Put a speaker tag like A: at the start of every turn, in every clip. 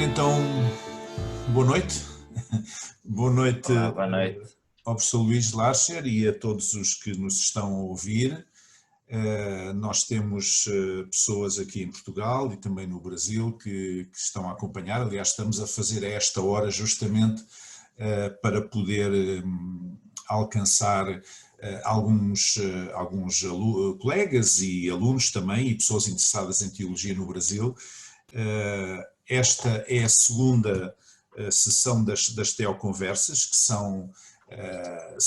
A: Ora então, boa noite. Boa noite,
B: Olá, boa noite.
A: Ao professor Luís Larcher e a todos os que nos estão a ouvir. Nós temos pessoas aqui em Portugal e também no Brasil que estão a acompanhar. Aliás, estamos a fazer a esta hora justamente para poder alcançar alguns colegas e alunos também e pessoas interessadas em teologia no Brasil. Esta é a segunda sessão das Teoconversas, que são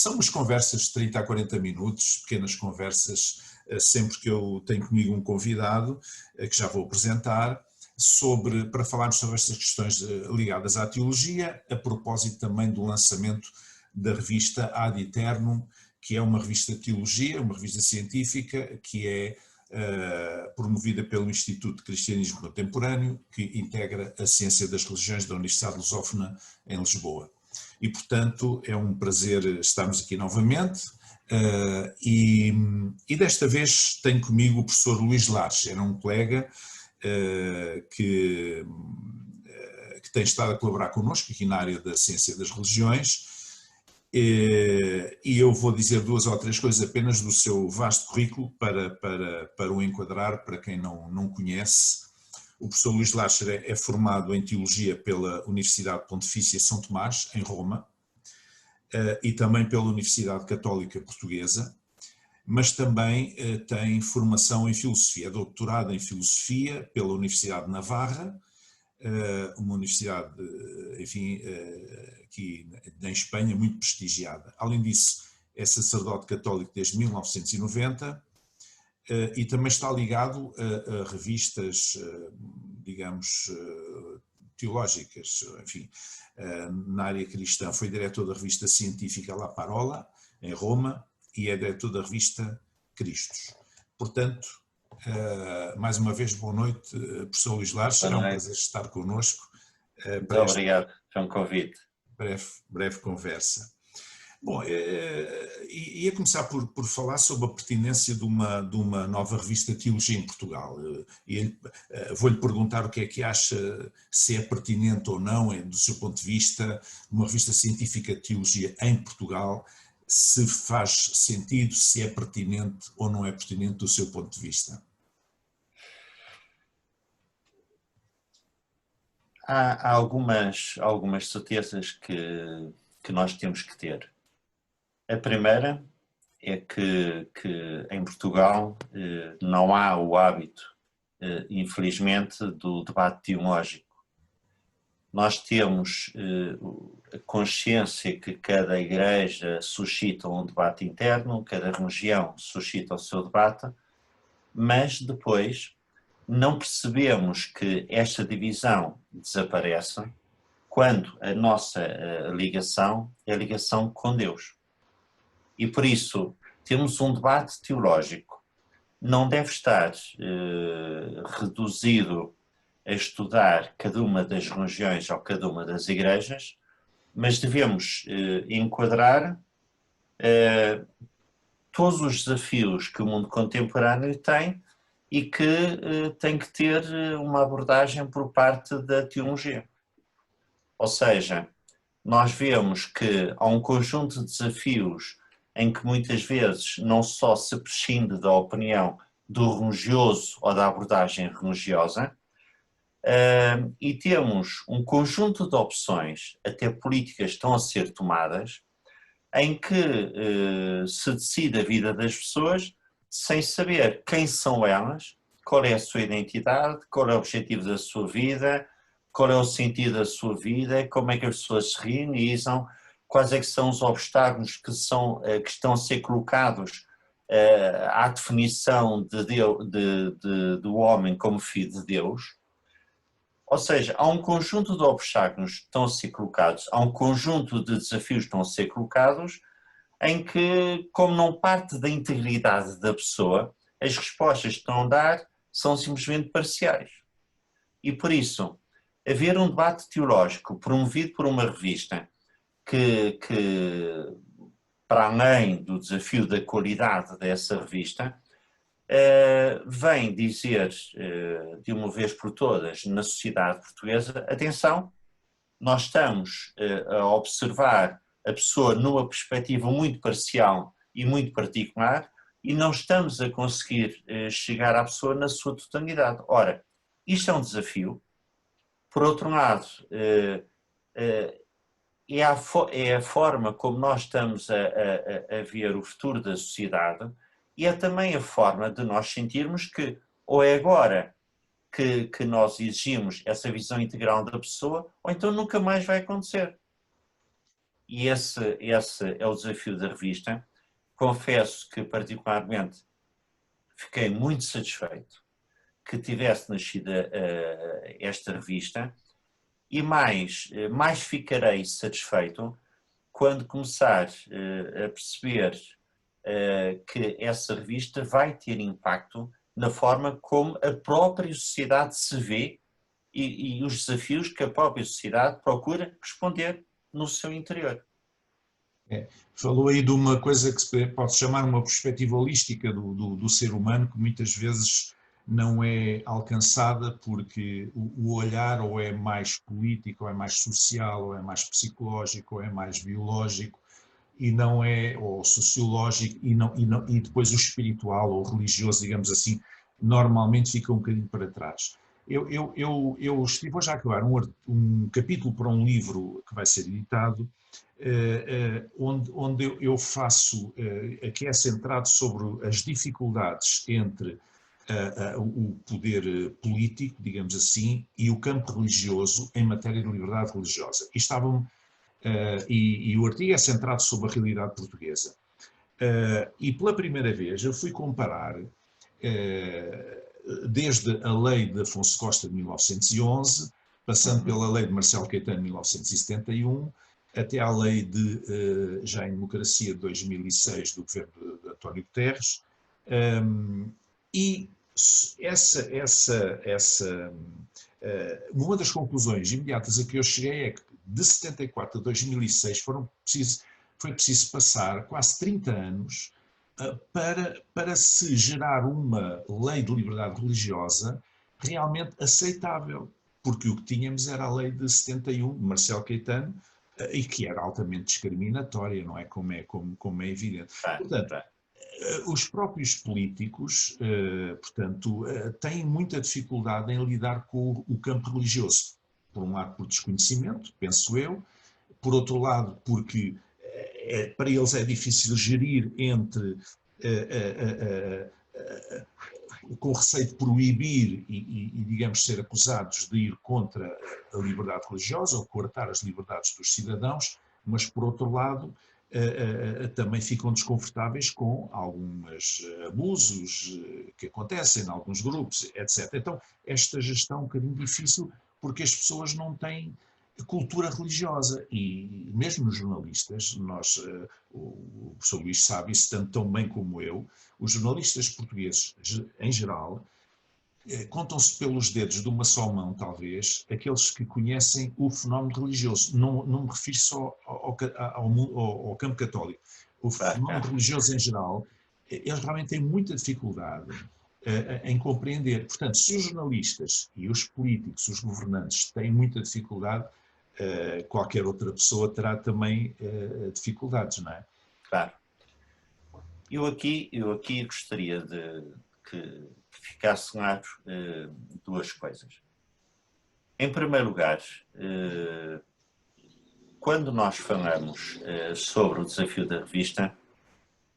A: umas conversas de 30 a 40 minutos, pequenas conversas, sempre que eu tenho comigo um convidado, que já vou apresentar, para falarmos sobre estas questões ligadas à teologia, a propósito também do lançamento da revista Ad Eternum, que é uma revista de teologia, uma revista científica, que é promovida pelo Instituto de Cristianismo Contemporâneo, que integra a Ciência das Religiões da Universidade Lusófona em Lisboa. E, portanto, é um prazer estarmos aqui novamente e desta vez tenho comigo o professor Luís Larcher, era um colega que tem estado a colaborar connosco aqui na área da Ciência das Religiões. E eu vou dizer duas ou três coisas apenas do seu vasto currículo para o enquadrar, para quem não conhece. O professor Luís Larcher é formado em Teologia pela Universidade Pontifícia São Tomás, em Roma, e também pela Universidade Católica Portuguesa, mas também tem formação em Filosofia, é doutorado em Filosofia pela Universidade de Navarra, uma universidade, enfim, aqui em Espanha, muito prestigiada. Além disso, é sacerdote católico desde 1990 e também está ligado a revistas, digamos, teológicas, enfim, na área cristã. Foi diretor da revista científica La Parola, em Roma, e é diretor da revista Cristos. Portanto, mais uma vez, boa noite, professor Luís Larcher, será um prazer estar connosco.
B: Muito obrigado pelo convite.
A: Breve conversa. Bom, ia começar por falar sobre a pertinência de uma nova revista de teologia em Portugal. Vou-lhe perguntar o que é que acha, se é pertinente ou não, do seu ponto de vista, uma revista científica de teologia em Portugal, se faz sentido, se é pertinente ou não é pertinente do seu ponto de vista.
B: Há algumas certezas que nós temos que ter. A primeira é que em Portugal não há o hábito, infelizmente, do debate teológico. Nós temos a consciência que cada igreja suscita um debate interno, cada religião suscita o seu debate, mas depois não percebemos que esta divisão desaparece quando a nossa ligação é a ligação com Deus. E por isso, temos um debate teológico. Não deve estar reduzido a estudar cada uma das religiões ou cada uma das igrejas, mas devemos enquadrar todos os desafios que o mundo contemporâneo tem e que tem que ter uma abordagem por parte da teologia. Ou seja, nós vemos que há um conjunto de desafios em que muitas vezes não só se prescinde da opinião do religioso ou da abordagem religiosa, e temos um conjunto de opções, até políticas, estão a ser tomadas, em que se decide a vida das pessoas sem saber quem são elas, qual é a sua identidade, qual é o objetivo da sua vida, qual é o sentido da sua vida, como é que as pessoas se realizam, quais é que são os obstáculos que estão a ser colocados à definição do homem como filho de Deus. Ou seja, há um conjunto de obstáculos que estão a ser colocados, há um conjunto de desafios que estão a ser colocados, em que, como não parte da integridade da pessoa, as respostas que estão a dar são simplesmente parciais. E por isso, haver um debate teológico promovido por uma revista que para além do desafio da qualidade dessa revista, vem dizer, de uma vez por todas, na sociedade portuguesa, atenção, nós estamos a observar a pessoa numa perspectiva muito parcial e muito particular e não estamos a conseguir chegar à pessoa na sua totalidade. Ora, isto é um desafio. Por outro lado, é a forma como nós estamos a ver o futuro da sociedade e é também a forma de nós sentirmos que ou é agora que nós exigimos essa visão integral da pessoa, ou então nunca mais vai acontecer. E esse é o desafio da revista. Confesso que particularmente fiquei muito satisfeito que tivesse nascido esta revista e mais ficarei satisfeito quando começar a perceber que essa revista vai ter impacto na forma como a própria sociedade se vê e os desafios que a própria sociedade procura responder no seu interior.
A: Falou aí de uma coisa que se pode chamar uma perspectiva holística do ser humano, que muitas vezes não é alcançada porque o olhar ou é mais político, ou é mais social, ou é mais psicológico, ou é mais biológico, e não é, ou sociológico, e depois o espiritual ou religioso, digamos assim, normalmente fica um bocadinho para trás. Eu estive hoje a acabar um capítulo para um livro que vai ser editado, onde eu faço, que é centrado sobre as dificuldades entre o poder político, digamos assim, e o campo religioso em matéria de liberdade religiosa. E o artigo é centrado sobre a realidade portuguesa. E pela primeira vez eu fui comparar, desde a lei de Afonso Costa de 1911, passando pela lei de Marcelo Caetano de 1971, até à lei de já em democracia de 2006 do governo de António Guterres, e uma das conclusões imediatas a que eu cheguei é que de 74 a 2006 foi preciso passar quase 30 anos para se gerar uma lei de liberdade religiosa realmente aceitável, porque o que tínhamos era a lei de 71, de Marcelo Caetano, e que era altamente discriminatória, não é? Como é evidente. Portanto, os próprios políticos, portanto, têm muita dificuldade em lidar com o campo religioso. Por um lado, por desconhecimento, penso eu, por outro lado, porque para eles é difícil gerir entre com receio de proibir e, digamos, ser acusados de ir contra a liberdade religiosa ou coartar as liberdades dos cidadãos, mas, por outro lado, também ficam desconfortáveis com alguns abusos que acontecem em alguns grupos, etc. Então, esta gestão é um bocadinho difícil porque as pessoas não têm cultura religiosa e mesmo os jornalistas, o professor Luís sabe isso tanto tão bem como eu, os jornalistas portugueses em geral contam-se pelos dedos de uma só mão, talvez, aqueles que conhecem o fenómeno religioso. Não me refiro só ao campo católico. O fenómeno religioso em geral, eles realmente têm muita dificuldade em compreender. Portanto, se os jornalistas e os políticos, os governantes, têm muita dificuldade, qualquer outra pessoa terá também dificuldades, não é?
B: Claro. Eu aqui gostaria de que ficasse claro duas coisas. Em primeiro lugar, quando nós falamos sobre o desafio da revista,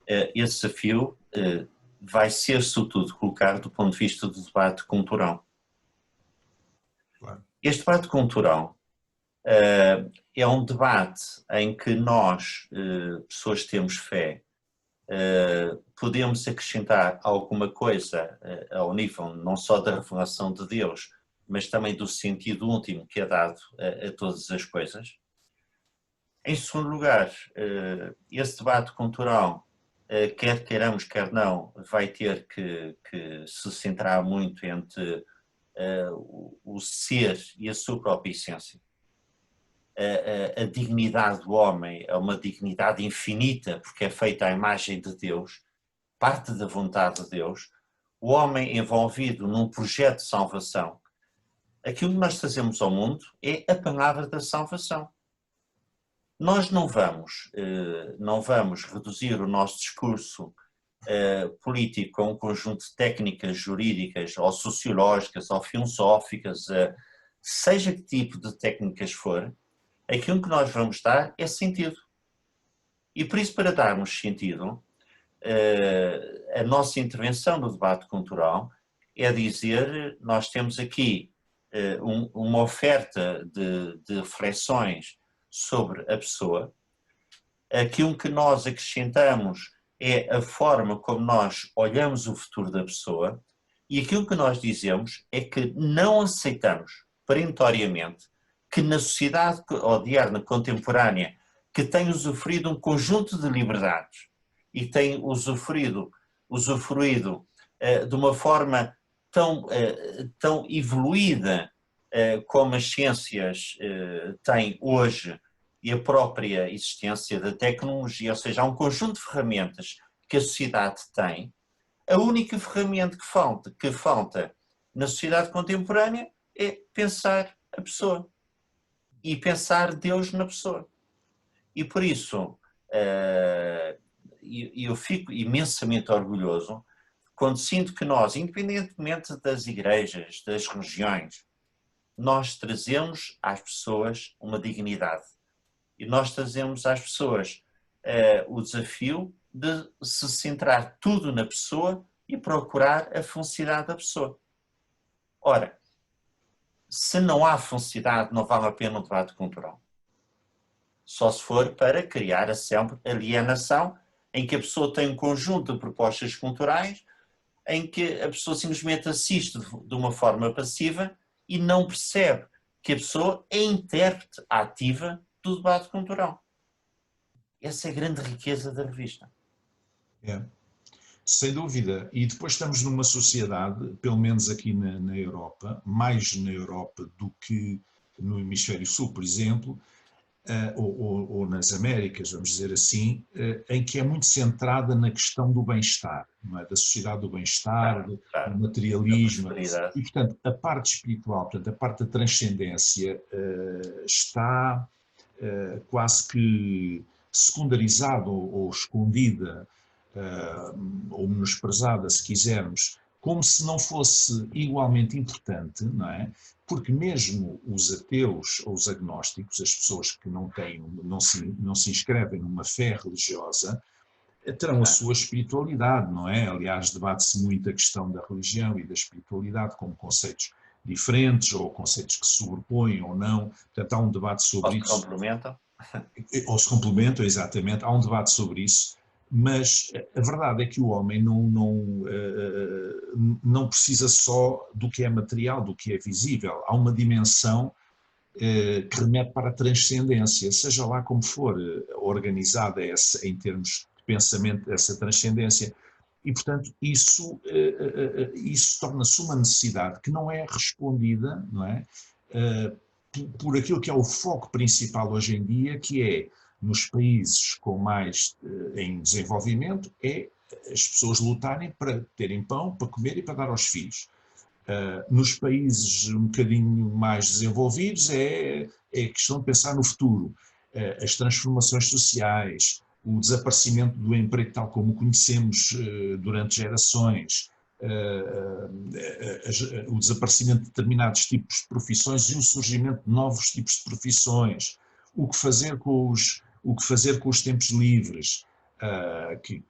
B: esse desafio vai ser, sobretudo, colocado do ponto de vista do debate cultural.
A: Claro.
B: Este debate cultural é um debate em que nós, pessoas que temos fé, podemos acrescentar alguma coisa ao nível não só da revelação de Deus, mas também do sentido último que é dado a todas as coisas. Em segundo lugar, esse debate cultural, quer queiramos, quer não, vai ter que se centrar muito entre o ser e a sua própria essência. A dignidade do homem é uma dignidade infinita, porque é feita à imagem de Deus, parte da vontade de Deus, o homem envolvido num projeto de salvação, aquilo que nós trazemos ao mundo é a palavra da salvação. Nós não vamos reduzir o nosso discurso político a um conjunto de técnicas jurídicas ou sociológicas ou filosóficas, seja que tipo de técnicas for. Aquilo que nós vamos dar é sentido. E por isso, para darmos sentido, a nossa intervenção no debate cultural é dizer, nós temos aqui uma oferta de reflexões sobre a pessoa. Aquilo que nós acrescentamos é a forma como nós olhamos o futuro da pessoa, e aquilo que nós dizemos é que não aceitamos perentoriamente que na sociedade moderna contemporânea, que tem usufruído um conjunto de liberdades e tem usufruído de uma forma tão evoluída como as ciências têm hoje, e a própria existência da tecnologia, ou seja, há um conjunto de ferramentas que a sociedade tem. A única ferramenta que falta na sociedade contemporânea é pensar a pessoa e pensar Deus na pessoa. E por isso eu fico imensamente orgulhoso quando sinto que nós, independentemente das igrejas, das religiões, nós trazemos às pessoas uma dignidade. E nós trazemos às pessoas o desafio de se centrar tudo na pessoa e procurar a felicidade da pessoa. Ora, se não há felicidade, não vale a pena o debate cultural. Só se for para criar sempre alienação, em que a pessoa tem um conjunto de propostas culturais, em que a pessoa simplesmente assiste de uma forma passiva e não percebe que a pessoa é intérprete ativa do debate cultural. Essa é a grande riqueza da revista.
A: É, sem dúvida. E depois estamos numa sociedade, pelo menos aqui na Europa, mais na Europa do que no Hemisfério Sul, por exemplo, ou nas Américas, vamos dizer assim, em que é muito centrada na questão do bem-estar, não é? Da sociedade do bem-estar, do materialismo. E, portanto, a parte espiritual, portanto, a parte da transcendência está quase que secundarizada ou escondida ou menosprezada, se quisermos, como se não fosse igualmente importante, não é? Porque mesmo os ateus ou os agnósticos, as pessoas que não se inscrevem numa fé religiosa, terão a sua espiritualidade, não é? Aliás, debate-se muito a questão da religião e da espiritualidade como conceitos diferentes, ou conceitos que se sobrepõem ou não. Portanto, há um debate sobre isso.
B: Ou se complementam.
A: Ou se complementam, exatamente. Há um debate sobre isso. Mas a verdade é que o homem não precisa só do que é material, do que é visível. Há uma dimensão que remete para a transcendência, seja lá como for organizada em termos de pensamento, essa transcendência. E, portanto, isso torna-se uma necessidade que não é respondida, não é? Por aquilo que é o foco principal hoje em dia, que é, nos países com mais em desenvolvimento, é as pessoas lutarem para terem pão, para comer e para dar aos filhos. Nos países um bocadinho mais desenvolvidos é a questão de pensar no futuro, as transformações sociais, o desaparecimento do emprego tal como o conhecemos durante gerações, o desaparecimento de determinados tipos de profissões e o surgimento de novos tipos de profissões, o que fazer com os tempos livres, que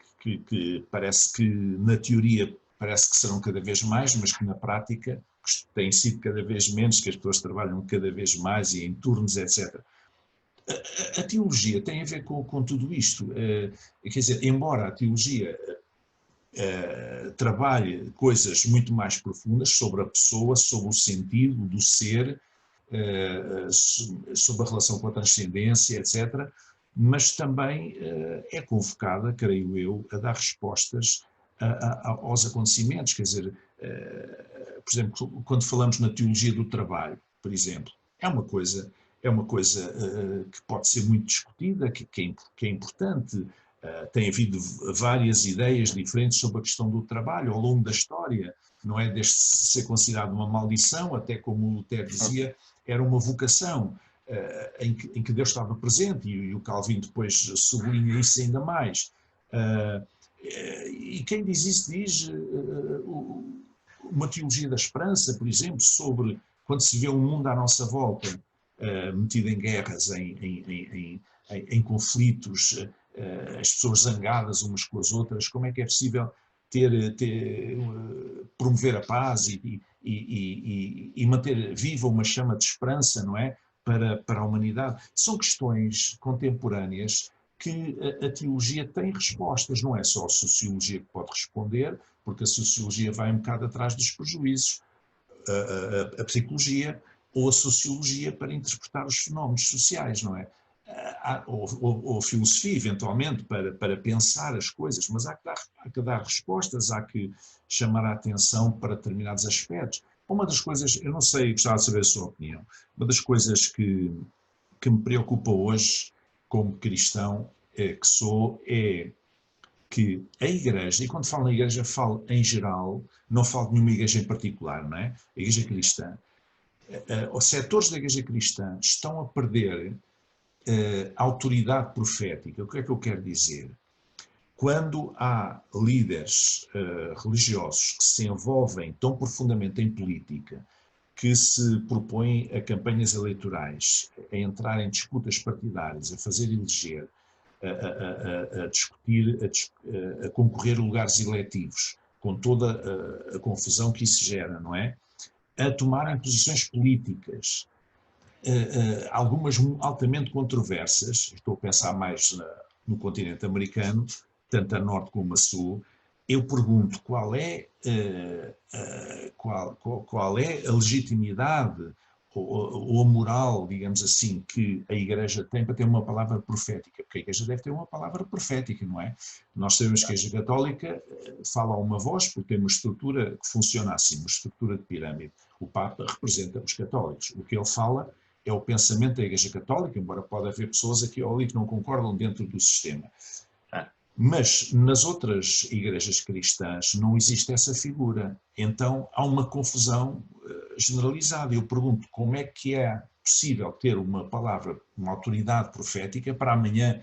A: parece que na teoria parece que serão cada vez mais, mas que na prática têm sido cada vez menos, que as pessoas trabalham cada vez mais e em turnos, etc. A teologia tem a ver com tudo isto. Quer dizer, embora a teologia trabalhe coisas muito mais profundas sobre a pessoa, sobre o sentido do ser, sobre a relação com a transcendência, etc., mas também é convocada, creio eu, a dar respostas aos acontecimentos. Quer dizer, por exemplo, quando falamos na teologia do trabalho, por exemplo, é uma coisa que pode ser muito discutida, que é importante. Tem havido várias ideias diferentes sobre a questão do trabalho ao longo da história, não é? Desde ser considerado uma maldição, até como o Lutero dizia, era uma vocação em que Deus estava presente, e o Calvin depois sublinha isso ainda mais. E quem diz isso diz uma teologia da esperança, por exemplo, sobre quando se vê um mundo à nossa volta metido em guerras, em conflitos, as pessoas zangadas umas com as outras, como é que é possível promover a paz e manter viva uma chama de esperança, não é? Para a humanidade. São questões contemporâneas que a teologia tem respostas, não é só a sociologia que pode responder, porque a sociologia vai um bocado atrás dos prejuízos, a psicologia ou a sociologia para interpretar os fenómenos sociais, não é? Ou filosofia, eventualmente, para pensar as coisas, mas há que dar respostas, há que chamar a atenção para determinados aspectos. Uma das coisas, eu não sei, gostava de saber a sua opinião, uma das coisas que me preocupa hoje, como cristão que sou, é que a Igreja, e quando falo na Igreja falo em geral, não falo de nenhuma igreja em particular, não é? A Igreja Cristã. Os setores da Igreja Cristã estão a perder a autoridade profética. O que é que eu quero dizer? Quando há líderes religiosos que se envolvem tão profundamente em política, que se propõem a campanhas eleitorais, a entrar em disputas partidárias, a fazer eleger, a discutir, a concorrer a lugares eletivos, com toda a confusão que isso gera, não é? A tomarem posições políticas, algumas altamente controversas, estou a pensar mais no continente americano, tanto a norte como a sul. Eu pergunto qual é a legitimidade ou a moral, digamos assim, que a Igreja tem para ter uma palavra profética, porque a Igreja deve ter uma palavra profética, não é? Nós sabemos que a Igreja Católica fala a uma voz porque tem uma estrutura que funciona assim, uma estrutura de pirâmide. O Papa representa os católicos. O que ele fala é o pensamento da Igreja Católica, embora pode haver pessoas aqui ou ali que não concordam dentro do sistema. Mas nas outras igrejas cristãs não existe essa figura. Então há uma confusão generalizada. Eu pergunto como é que é possível ter uma palavra, uma autoridade profética para amanhã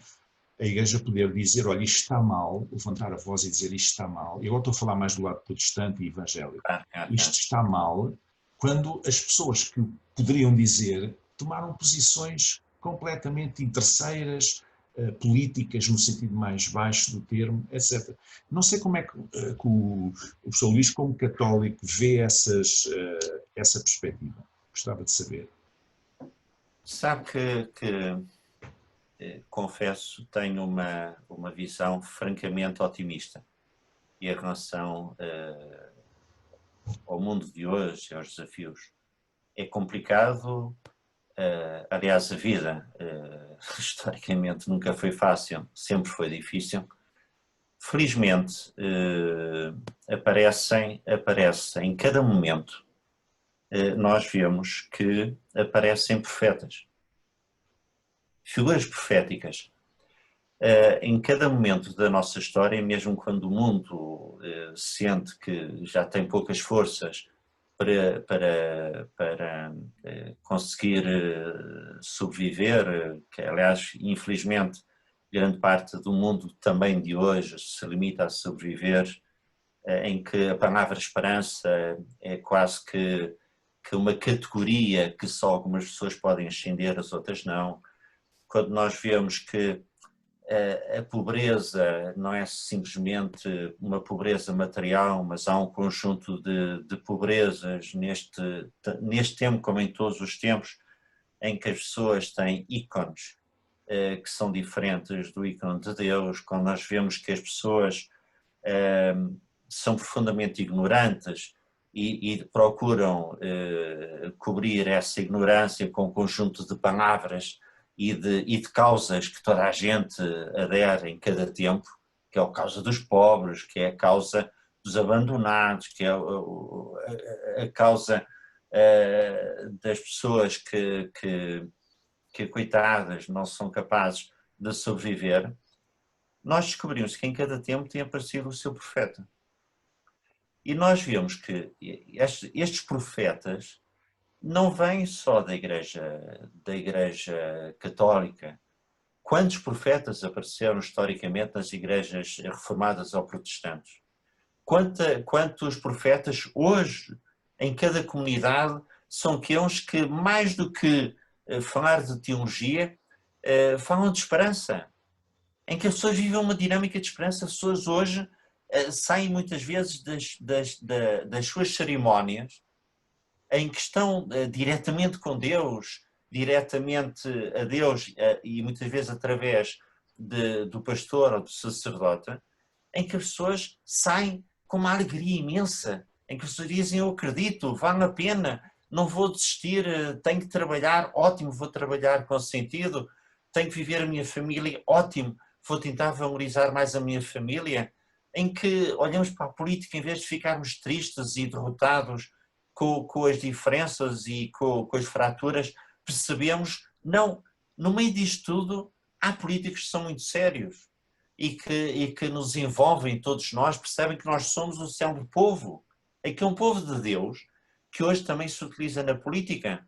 A: a Igreja poder dizer, olha, isto está mal, levantar a voz e dizer isto está mal. Eu agora estou a falar mais do lado protestante e evangélico. Isto está mal, quando as pessoas que poderiam dizer tomaram posições completamente interesseiras, políticas no sentido mais baixo do termo, etc. Não sei como é que o professor Luís, como católico, vê essa perspectiva. Gostava de saber.
B: Sabe que confesso, tenho uma visão francamente otimista em relação ao mundo de hoje e aos desafios. É complicado, aliás, a vida historicamente nunca foi fácil, sempre foi difícil. Felizmente, aparece em cada momento, nós vemos que aparecem profetas, figuras proféticas. Em cada momento da nossa história, mesmo quando o mundo sente que já tem poucas forças para conseguir sobreviver, que aliás, infelizmente, grande parte do mundo também de hoje se limita a sobreviver, em que a palavra esperança é quase que uma categoria que só algumas pessoas podem ascender, as outras não. Quando nós vemos que a pobreza não é simplesmente uma pobreza material, mas há um conjunto de pobrezas neste tempo, como em todos os tempos, em que as pessoas têm ícones que são diferentes do ícone de Deus, quando nós vemos que as pessoas são profundamente ignorantes e procuram cobrir essa ignorância com um conjunto de palavras e de causas que toda a gente adere em cada tempo, que é a causa dos pobres, que é a causa dos abandonados, que é a causa das pessoas que coitadas não são capazes de sobreviver. nós descobrimos que em cada tempo tem aparecido o seu profeta. E nós vemos que estes profetas não vêm só da igreja católica. Quantos profetas apareceram historicamente nas igrejas reformadas ou protestantes? Quantos profetas hoje, em cada comunidade, são aqueles que, mais do que falar de teologia, falam de esperança, em que as pessoas vivem uma dinâmica de esperança. As pessoas hoje saem muitas vezes das suas cerimónias, em que estão diretamente com Deus, diretamente a Deus, e muitas vezes através do pastor ou do sacerdote, em que as pessoas saem com uma alegria imensa, em que as pessoas dizem: eu acredito, vale a pena, não vou desistir, tenho que trabalhar, ótimo, vou trabalhar com sentido, tenho que viver a minha família, ótimo, vou tentar valorizar mais a minha família, em que olhamos para a política, em vez de ficarmos tristes e derrotados com as diferenças e com as fraturas, percebemos, não, no meio disto tudo, há políticos que são muito sérios e que nos envolvem, todos nós, percebem que nós somos o céu do povo, é que é um povo de Deus, que hoje também se utiliza na política.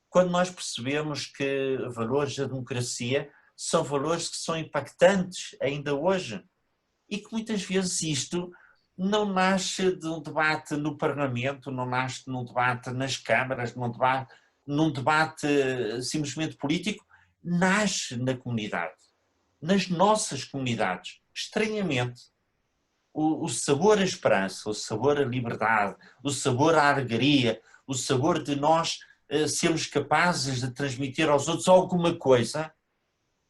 B: Quando nós percebemos que valores da democracia são valores que são impactantes ainda hoje, e que muitas vezes isto não nasce de um debate no Parlamento, não nasce num debate nas câmaras, num debate simplesmente político, nasce na comunidade, nas nossas comunidades. Estranhamente, o sabor à esperança, o sabor à liberdade, o sabor à alegria, o sabor de nós sermos capazes de transmitir aos outros alguma coisa,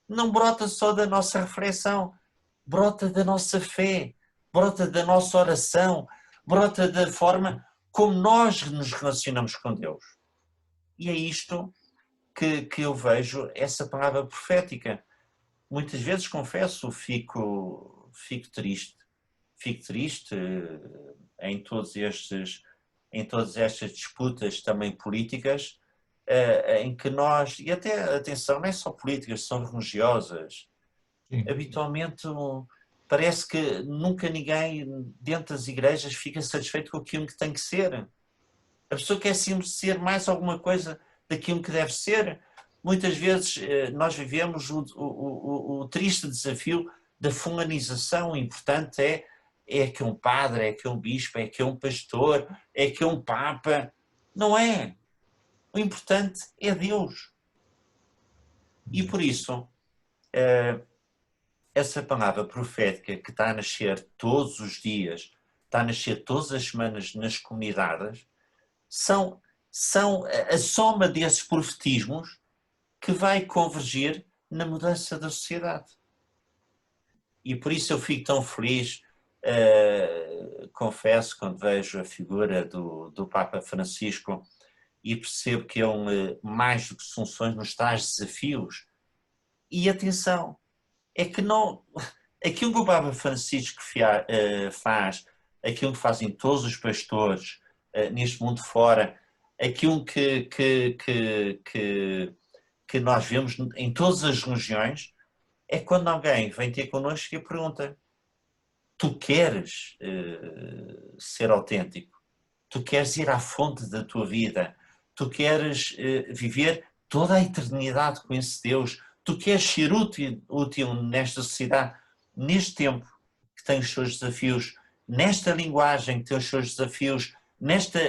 B: não brota só da nossa reflexão, brota da nossa fé, brota da nossa oração, brota da forma como nós nos relacionamos com Deus. E é isto que eu vejo, essa palavra profética. Muitas vezes, confesso, fico triste. Fico triste em todas estas disputas também políticas, em que nós, e até, atenção, não é só políticas, são religiosas.
A: Sim.
B: Habitualmente parece que nunca ninguém dentro das igrejas fica satisfeito com aquilo que tem que ser. A pessoa quer sempre ser mais alguma coisa daquilo que deve ser. Muitas vezes nós vivemos o triste desafio da fulanização. O importante é que um padre, é que um bispo, é que um pastor, é que um papa. Não é. O importante é Deus. E por isso, essa palavra profética que está a nascer todos os dias, está a nascer todas as semanas nas comunidades, são a soma desses profetismos que vai convergir na mudança da sociedade. E por isso eu fico tão feliz, confesso, quando vejo a figura do Papa Francisco e percebo que ele, mais do que soluções, nos traz desafios. E atenção, é que não, aquilo que o Papa Francisco faz, aquilo que fazem todos os pastores neste mundo fora, aquilo que nós vemos em todas as religiões, é quando alguém vem ter connosco e pergunta: tu queres ser autêntico? Tu queres ir à fonte da tua vida? Tu queres viver toda a eternidade com esse Deus? Tu queres ser útil nesta sociedade, neste tempo que tem os seus desafios, nesta linguagem que tem os seus desafios, nesta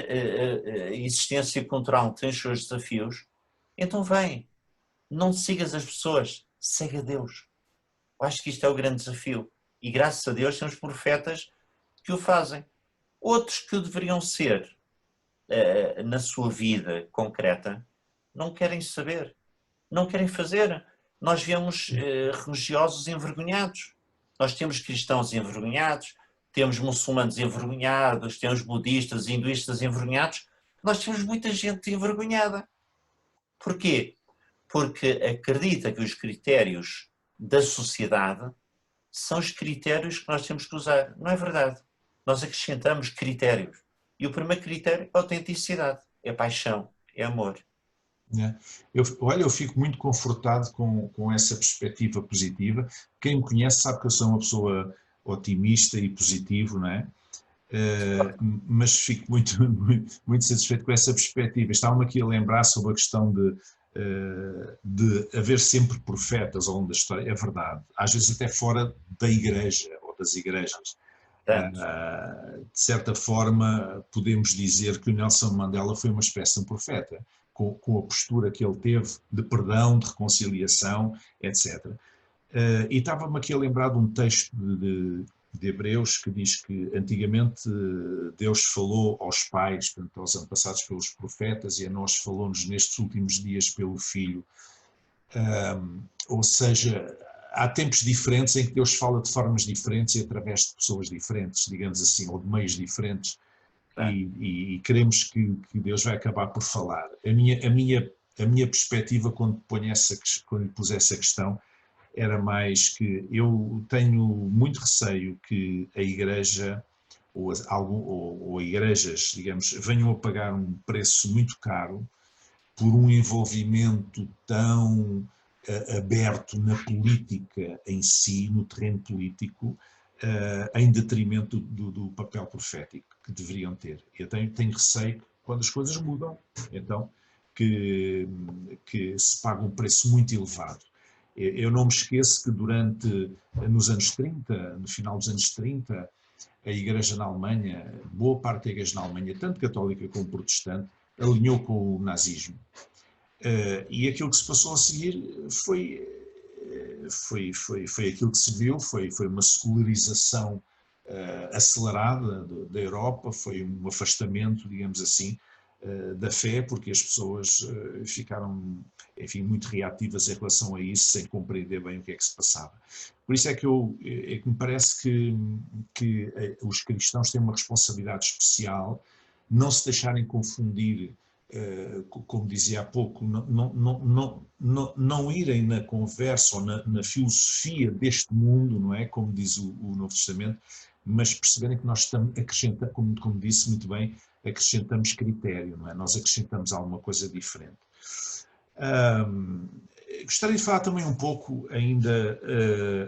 B: existência cultural que tem os seus desafios? Então vem, não sigas as pessoas, segue a Deus. Eu acho que isto é o grande desafio. E graças a Deus temos profetas que o fazem. Outros que deveriam ser, na sua vida concreta, não querem saber, não querem fazer. Nós vemos religiosos envergonhados, nós temos cristãos envergonhados, temos muçulmanos envergonhados, temos budistas, hinduistas envergonhados, nós temos muita gente envergonhada. Porquê? Porque acredita que os critérios da sociedade são os critérios que nós temos que usar. Não é verdade. Nós acrescentamos critérios. E o primeiro critério é a autenticidade, é paixão, é amor.
A: né? Olha, eu fico muito confortado com essa perspectiva positiva. Quem me conhece sabe que eu sou uma pessoa otimista e positivo, não é? Mas fico muito satisfeito com essa perspectiva. Estava-me aqui a lembrar sobre a questão de haver sempre profetas ao longo da história. É verdade, às vezes até fora da igreja ou das igrejas. De certa forma, podemos dizer que o Nelson Mandela foi uma espécie de um profeta, com a postura que ele teve de perdão, de reconciliação, etc. E estava-me aqui a lembrar de um texto de Hebreus que diz que antigamente Deus falou aos pais, portanto, aos antepassados pelos profetas, e a nós falou-nos nestes últimos dias pelo Filho. Ou seja, há tempos diferentes em que Deus fala de formas diferentes e através de pessoas diferentes, digamos assim, ou de meios diferentes, e queremos que Deus vai acabar por falar. A minha perspectiva quando lhe pus essa questão era mais que eu tenho muito receio que a Igreja ou igrejas, digamos, venham a pagar um preço muito caro por um envolvimento tão aberto na política em si, no terreno político, em detrimento do papel profético que deveriam ter. Eu tenho receio que quando as coisas mudam, então, que se paga um preço muito elevado. Eu não me esqueço que nos anos 30, no final dos anos 30, a Igreja na Alemanha, boa parte da Igreja na Alemanha, tanto católica como protestante, alinhou com o nazismo. E aquilo que se passou a seguir foi aquilo que se viu, foi uma secularização acelerada da Europa, foi um afastamento, digamos assim, da fé, porque as pessoas ficaram, enfim, muito reativas em relação a isso, sem compreender bem o que é que se passava. Por isso é que me parece que os cristãos têm uma responsabilidade especial, não se deixarem confundir, como dizia há pouco, não irem na conversa ou na filosofia deste mundo, não é? Como diz o Novo Testamento, mas perceberem que nós acrescentamos, como disse muito bem, acrescentamos critério, não é? Nós acrescentamos alguma coisa diferente. Gostaria de falar também um pouco, ainda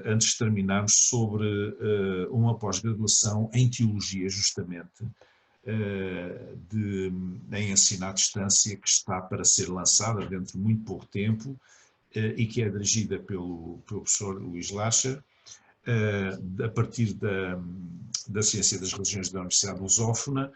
A: antes de terminarmos, sobre uma pós-graduação em Teologia, justamente, em ensino à distância, que está para ser lançada dentro de muito pouco tempo e que é dirigida pelo professor Luís Lacha, a partir da Ciência das Religiões da Universidade Lusófona.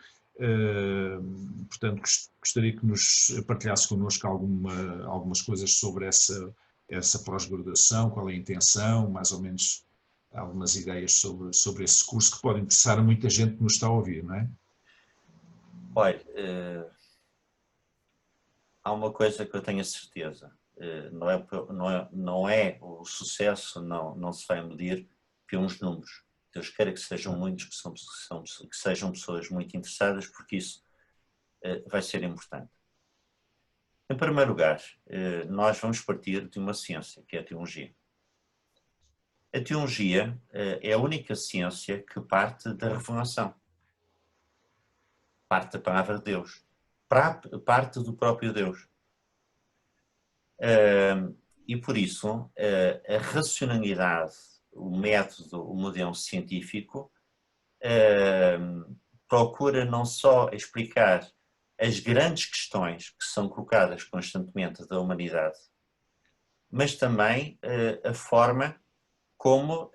A: Portanto, gostaria que nos partilhasse connosco algumas coisas sobre essa pós-graduação, qual é a intenção, mais ou menos algumas ideias sobre esse curso que pode interessar a muita gente que nos está a ouvir, não é?
B: Olha, há uma coisa que eu tenho a certeza, não é o sucesso, não se vai medir pelos números. Deus queira que sejam muitos, que sejam pessoas muito interessadas, porque isso vai ser importante. Em primeiro lugar, nós vamos partir de uma ciência, que é a teologia. A teologia é a única ciência que parte da revelação. Parte da palavra de Deus. Parte do próprio Deus. E por isso, a racionalidade, o método, o modelo científico, procura não só explicar as grandes questões que são colocadas constantemente da humanidade, mas também a forma como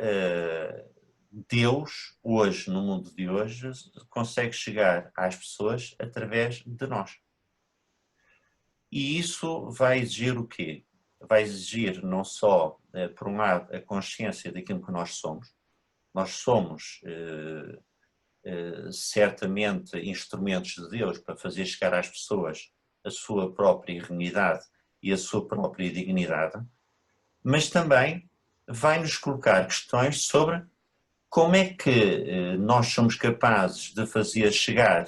B: Deus, hoje, no mundo de hoje, consegue chegar às pessoas através de nós. E isso vai exigir o quê? Vai exigir não só, por um lado, a consciência daquilo que nós somos. Nós somos, certamente, instrumentos de Deus para fazer chegar às pessoas a sua própria eternidade e a sua própria dignidade, mas também vai nos colocar questões sobre como é que nós somos capazes de fazer chegar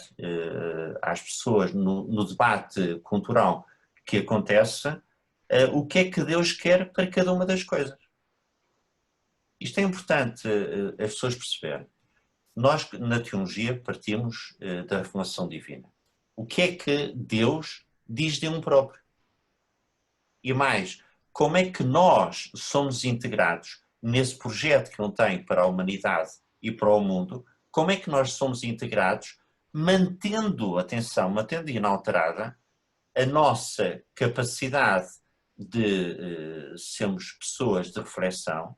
B: às pessoas no debate cultural que acontece, o que é que Deus quer para cada uma das coisas. Isto é importante as pessoas perceberem. Nós, na teologia, partimos da revelação divina. O que é que Deus diz de um próprio? E mais, como é que nós somos integrados nesse projeto que ele tem para a humanidade e para o mundo? Como é que nós somos integrados mantendo, atenção, mantendo inalterada a nossa capacidade de sermos pessoas de reflexão,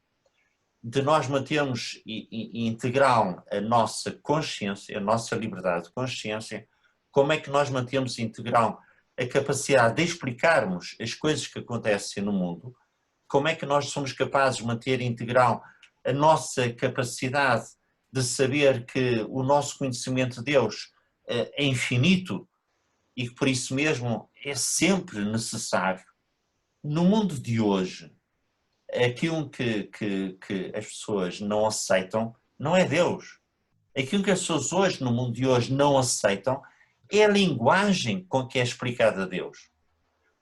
B: de nós mantermos integral a nossa consciência, a nossa liberdade de consciência, como é que nós mantemos integral a capacidade de explicarmos as coisas que acontecem no mundo, como é que nós somos capazes de manter integral a nossa capacidade de saber que o nosso conhecimento de Deus é infinito e que por isso mesmo é sempre necessário. No mundo de hoje, aquilo que as pessoas não aceitam não é Deus. Aquilo que as pessoas hoje, no mundo de hoje, não aceitam é a linguagem com que é explicada Deus.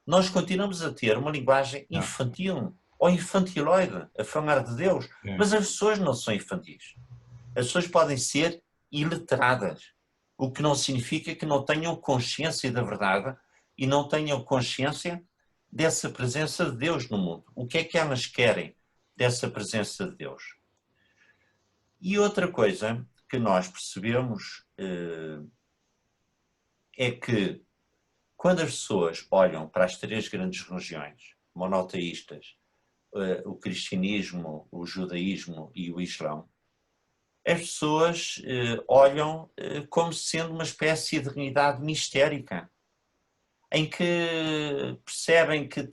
B: Nós continuamos a ter uma linguagem infantil ou infantiloide a falar de Deus, mas as pessoas não são infantis. As pessoas podem ser iletradas, o que não significa que não tenham consciência da verdade e não tenham consciência dessa presença de Deus no mundo. O que é que elas querem dessa presença de Deus? E outra coisa que nós percebemos é que quando as pessoas olham para as três grandes religiões monoteístas, o cristianismo, o judaísmo e o islão, as pessoas olham como sendo uma espécie de realidade mistérica, em que percebem que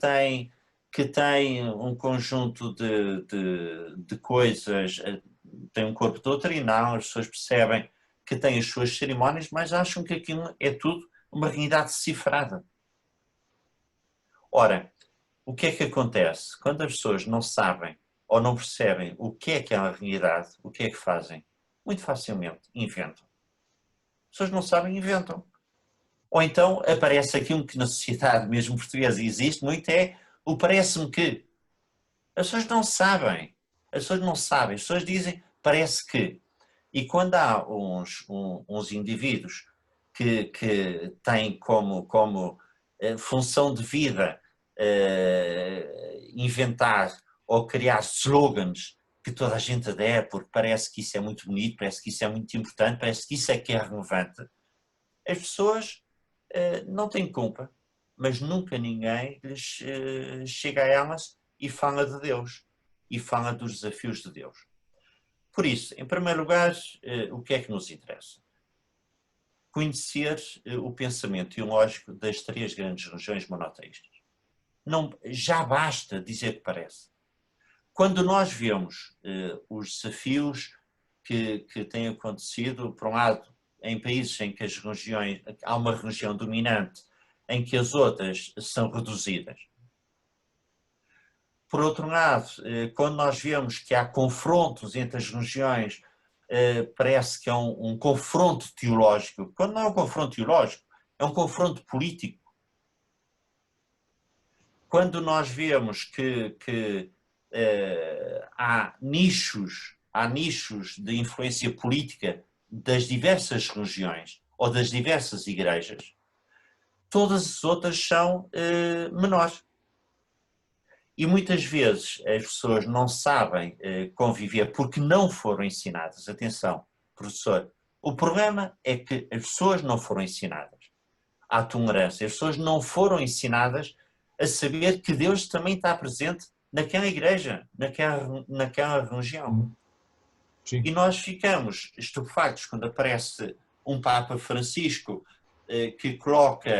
B: tem um conjunto de coisas, tem um corpo doutrinal, as pessoas percebem que tem as suas cerimónias, mas acham que aquilo é tudo uma realidade cifrada. Ora, o que é que acontece? Quando as pessoas não sabem ou não percebem o que é aquela realidade, o que é que fazem? Muito facilmente inventam. As pessoas não sabem, inventam. Ou então aparece aquilo que na sociedade mesmo portuguesa existe muito, é o parece-me que. As pessoas não sabem. As pessoas não sabem. As pessoas dizem parece que. E quando há uns indivíduos que têm como função de vida inventar ou criar slogans que toda a gente adere, porque parece que isso é muito bonito, parece que isso é muito importante, parece que isso é que é relevante, as pessoas não têm culpa, mas nunca ninguém lhes chega a elas e fala de Deus, e fala dos desafios de Deus. Por isso, em primeiro lugar, o que é que nos interessa? Conhecer o pensamento teológico das três grandes religiões monoteístas. Não, já basta dizer que parece. Quando nós vemos os desafios que têm acontecido, por um lado, em países em que as religiões, há uma religião dominante, em que as outras são reduzidas. Por outro lado, quando nós vemos que há confrontos entre as religiões, parece que é um confronto teológico. Quando não é um confronto teológico, é um confronto político. Quando nós vemos que há nichos de influência política das diversas religiões ou das diversas igrejas, todas as outras são menores. E muitas vezes as pessoas não sabem conviver porque não foram ensinadas. Atenção, professor, o problema é que as pessoas não foram ensinadas à tolerância. As pessoas não foram ensinadas a saber que Deus também está presente naquela igreja, naquela religião.
A: Sim.
B: E nós ficamos estupefactos quando aparece um Papa Francisco que coloca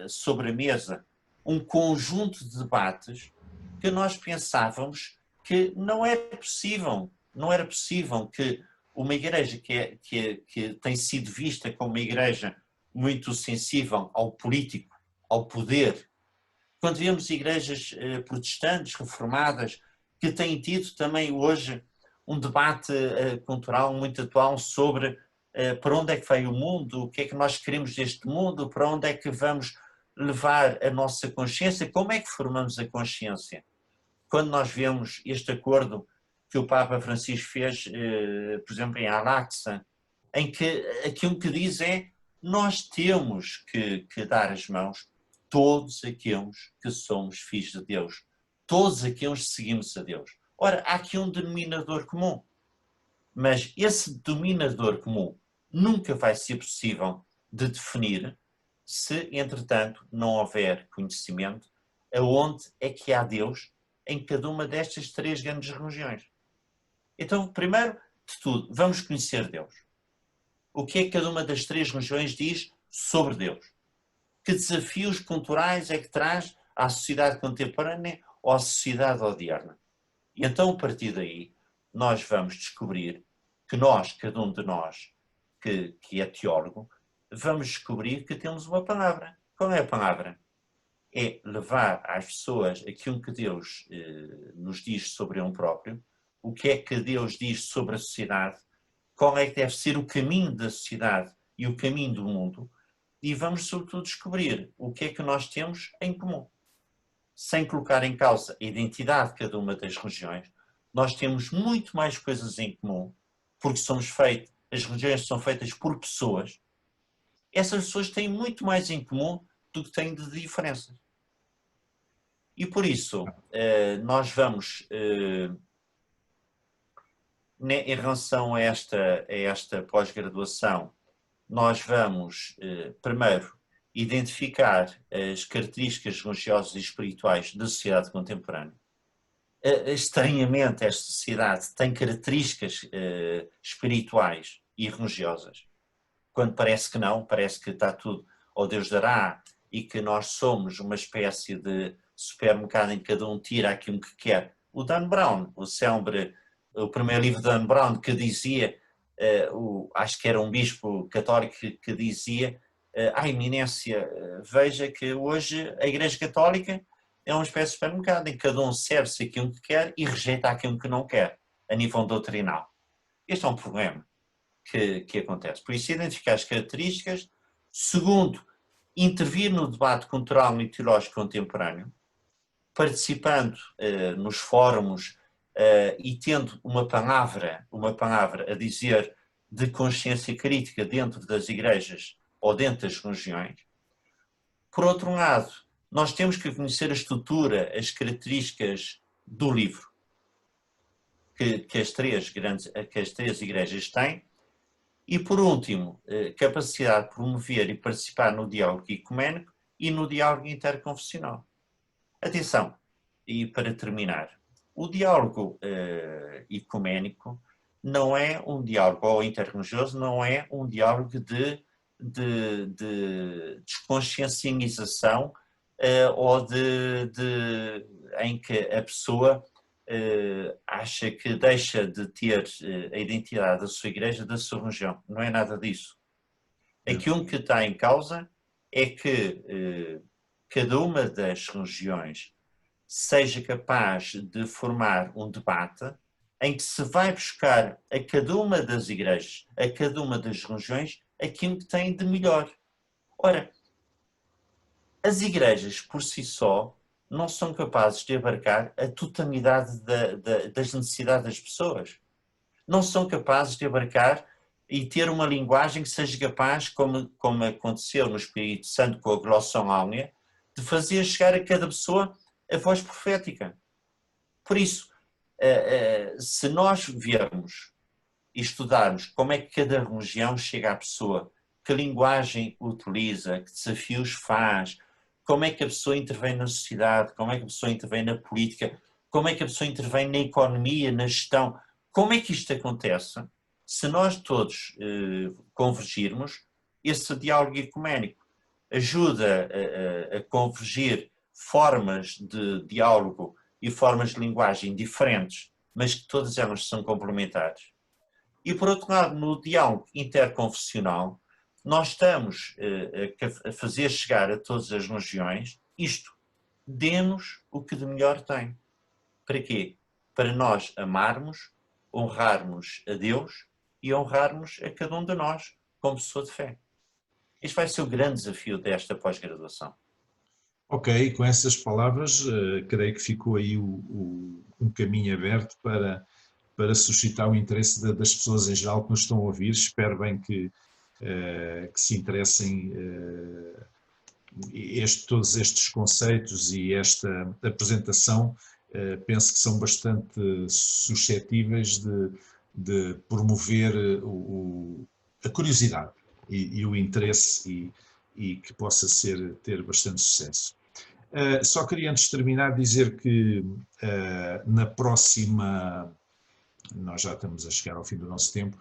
B: sobre a mesa um conjunto de debates que nós pensávamos que não era possível que uma igreja que tem sido vista como uma igreja muito sensível ao político, ao poder, quando vemos igrejas protestantes, reformadas, que têm tido também hoje um debate cultural muito atual sobre para onde é que vai o mundo, o que é que nós queremos deste mundo, para onde é que vamos levar a nossa consciência, como é que formamos a consciência? Quando nós vemos este acordo que o Papa Francisco fez, por exemplo, em Al-Aqsa, em que aquilo que diz é nós temos que dar as mãos todos aqueles que somos filhos de Deus. Todos aqueles que seguimos a Deus. Ora, há aqui um denominador comum. Mas esse denominador comum nunca vai ser possível de definir se, entretanto, não houver conhecimento aonde é que há Deus em cada uma destas três grandes religiões. Então, primeiro de tudo, vamos conhecer Deus. O que é que cada uma das três religiões diz sobre Deus? Que desafios culturais é que traz à sociedade contemporânea ou à sociedade odierna? E então, a partir daí, nós vamos descobrir que nós, cada um de nós, que é teólogo, vamos descobrir que temos uma palavra. Qual é a palavra? É levar às pessoas aquilo que Deus nos diz sobre ele próprio, o que é que Deus diz sobre a sociedade, qual é que deve ser o caminho da sociedade e o caminho do mundo, e vamos sobretudo descobrir o que é que nós temos em comum. Sem colocar em causa a identidade de cada uma das religiões, nós temos muito mais coisas em comum, porque as religiões são feitas por pessoas. Essas pessoas têm muito mais em comum do que têm de diferenças. E por isso, nós vamos, em relação a esta pós-graduação, nós vamos, primeiro, identificar as características religiosas e espirituais da sociedade contemporânea. Estranhamente, esta sociedade tem características espirituais e religiosas, quando parece que não, parece que está tudo ao Deus dará e que nós somos uma espécie de supermercado em que cada um tira aquilo que quer. O Dan Brown, o primeiro livro de Dan Brown, que dizia, acho que era um bispo católico que dizia, a eminência, veja que hoje a Igreja Católica é uma espécie de supermercado em que cada um serve-se aquilo que quer e rejeita aquilo que não quer, a nível doutrinal. Este é um problema que acontece. Por isso, identificar as características. Segundo, intervir no debate cultural e teológico contemporâneo, participando nos fóruns e tendo uma palavra a dizer de consciência crítica dentro das igrejas ou dentro das religiões. Por outro lado, nós temos que conhecer a estrutura, as características do livro que as três igrejas têm. E, por último, capacidade de promover e participar no diálogo ecuménico e no diálogo interconfessional. Atenção, e para terminar, o diálogo ecuménico não é um diálogo, ou interreligioso, não é um diálogo de desconsciencialização ou em que a pessoa acha que deixa de ter a identidade da sua igreja, da sua religião. Não é nada disso. Aquilo que está em causa é que cada uma das religiões seja capaz de formar um debate em que se vai buscar a cada uma das igrejas, a cada uma das religiões, aquilo que tem de melhor. Ora, as igrejas por si só não são capazes de abarcar a totalidade das necessidades das pessoas. Não são capazes de abarcar e ter uma linguagem que seja capaz, como aconteceu no Espírito Santo com a Glossão Áurea, de fazer chegar a cada pessoa a voz profética. Por isso, se nós viermos e estudarmos como é que cada religião chega à pessoa, que linguagem utiliza, que desafios faz, como é que a pessoa intervém na sociedade, como é que a pessoa intervém na política, como é que a pessoa intervém na economia, na gestão, como é que isto acontece? Se nós todos convergirmos, esse diálogo ecuménico ajuda a convergir formas de diálogo e formas de linguagem diferentes, mas que todas elas são complementares. E por outro lado, no diálogo interconfessional, nós estamos a fazer chegar a todas as religiões isto: dê-nos o que de melhor tem. Para quê? Para nós amarmos, honrarmos a Deus e honrarmos a cada um de nós como pessoa de fé. Este vai ser o grande desafio desta pós-graduação.
A: Ok, com essas palavras, creio que ficou aí um caminho aberto para suscitar o interesse das pessoas em geral que nos estão a ouvir. Espero bem que se interessem todos estes conceitos e esta apresentação penso que são bastante suscetíveis de promover a curiosidade e o interesse e que possa ter bastante sucesso. Só queria antes de terminar dizer que na próxima, nós já estamos a chegar ao fim do nosso tempo,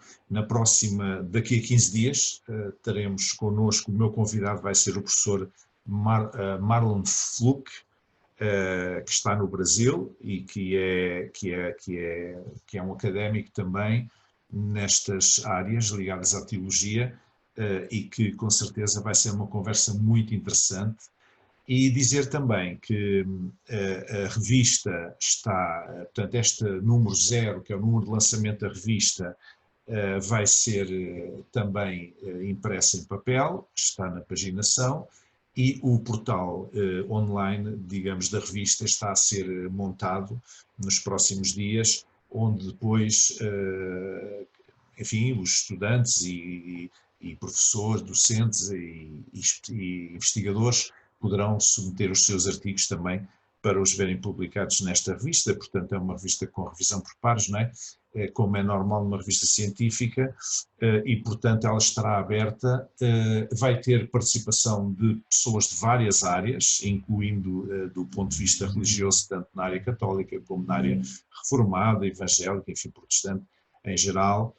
A: daqui a 15 dias, teremos connosco, o meu convidado vai ser o professor Marlon Fluke, que está no Brasil e que é um académico também nestas áreas ligadas à teologia e que com certeza vai ser uma conversa muito interessante. E dizer também que a revista está, portanto, este número 0, que é o número de lançamento da revista, vai ser também impressa em papel, está na paginação, e o portal online, digamos, da revista está a ser montado nos próximos dias, onde depois, enfim, os estudantes e professores, docentes e investigadores poderão submeter os seus artigos também para os verem publicados nesta revista. Portanto, é uma revista com revisão por pares, não é? Como é normal numa revista científica, e portanto ela estará aberta, vai ter participação de pessoas de várias áreas, incluindo do ponto de vista religioso, tanto na área católica como na área reformada, evangélica, enfim, protestante em geral.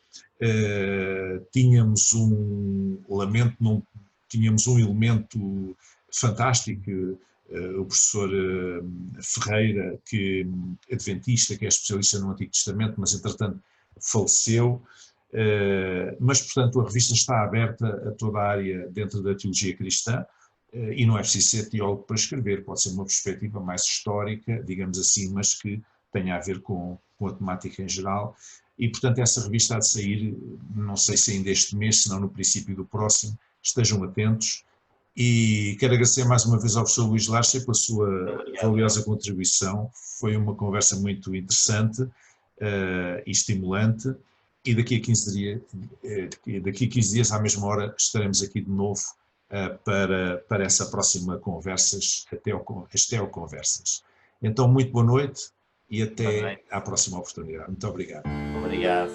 A: Tínhamos tínhamos um elemento fantástico, o professor Ferreira, adventista, que é especialista no Antigo Testamento, mas entretanto faleceu. Mas, portanto, a revista está aberta a toda a área dentro da teologia cristã, e não é preciso ser teólogo para escrever, pode ser uma perspectiva mais histórica, digamos assim, mas que tenha a ver com a temática em geral. E, portanto, essa revista há de sair, não sei se ainda este mês, se não no princípio do próximo, estejam atentos. E quero agradecer mais uma vez ao professor Luís Larcher pela sua valiosa contribuição. Foi uma conversa muito interessante e estimulante. E daqui a 15 dias, à mesma hora, estaremos aqui de novo para essa próxima Conversas, Esteo Conversas. Então, muito boa noite e até à próxima oportunidade. Muito obrigado.
B: Obrigado.